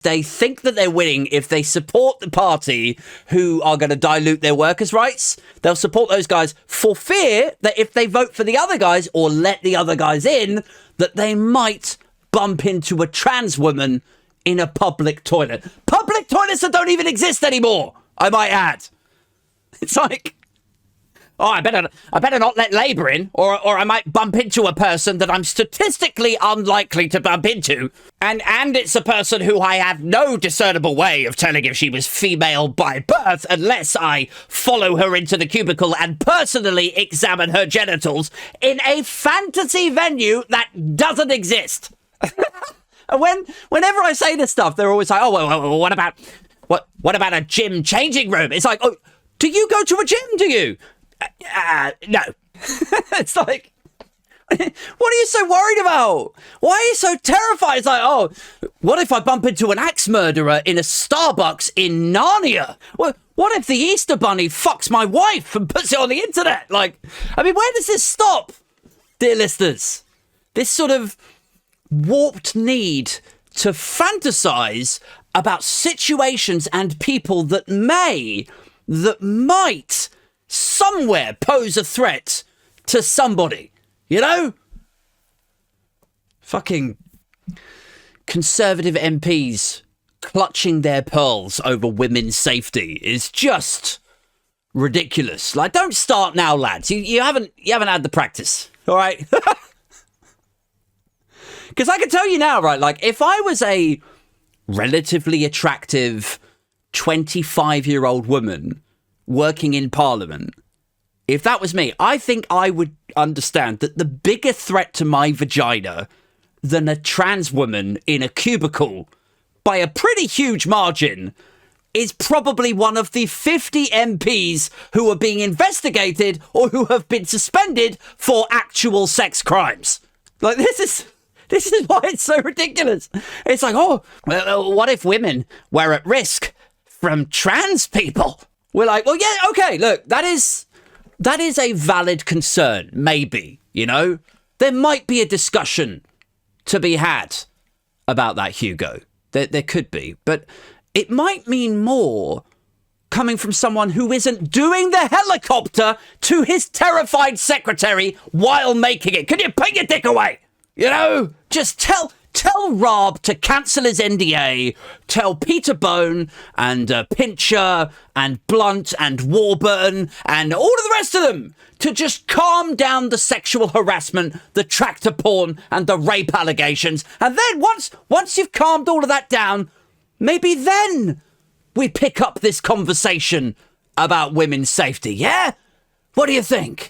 They think that they're winning if they support the party who are going to dilute their workers' rights. They'll support those guys for fear that if they vote for the other guys or let the other guys in, that they might bump into a trans woman in a public toilet. Public toilets that don't even exist anymore, I might add. It's like, oh, I better not let Labour in, or I might bump into a person that I'm statistically unlikely to bump into. And it's a person who I have no discernible way of telling if she was female by birth unless I follow her into the cubicle and personally examine her genitals in a fantasy venue that doesn't exist. And whenever I say this stuff, they're always like, oh, well, what about a gym changing room? It's like, oh, do you go to a gym, do you? No. It's like, what are you so worried about? Why are you so terrified? It's like, oh, what if I bump into an axe murderer in a Starbucks in Narnia? What if the Easter Bunny fucks my wife and puts it on the internet? Like, I mean, where does this stop, dear listeners? This sort of warped need to fantasize about situations and people that might somewhere pose a threat to somebody, you know? Fucking Conservative MPs clutching their pearls over women's safety is just ridiculous. Like, don't start now, lads. You haven't had the practice, all right? Because I can tell you now, right, like, if I was a relatively attractive 25-year-old woman working in Parliament, if that was me, I think I would understand that the bigger threat to my vagina than a trans woman in a cubicle by a pretty huge margin is probably one of the 50 MPs who are being investigated or who have been suspended for actual sex crimes. Like, this is why it's so ridiculous. It's like, oh, well, what if women were at risk from trans people? We're like, well, yeah, okay, look, that is a valid concern, maybe, you know? There might be a discussion to be had about that, Hugo. There could be, but it might mean more coming from someone who isn't doing the helicopter to his terrified secretary while making it. Can you put your dick away? You know, just tell Rob to cancel his NDA, tell Peter Bone and Pincher and Blunt and Warburton and all of the rest of them to just calm down the sexual harassment, the tractor porn and the rape allegations. And then once you've calmed all of that down, maybe then we pick up this conversation about women's safety, yeah? What do you think?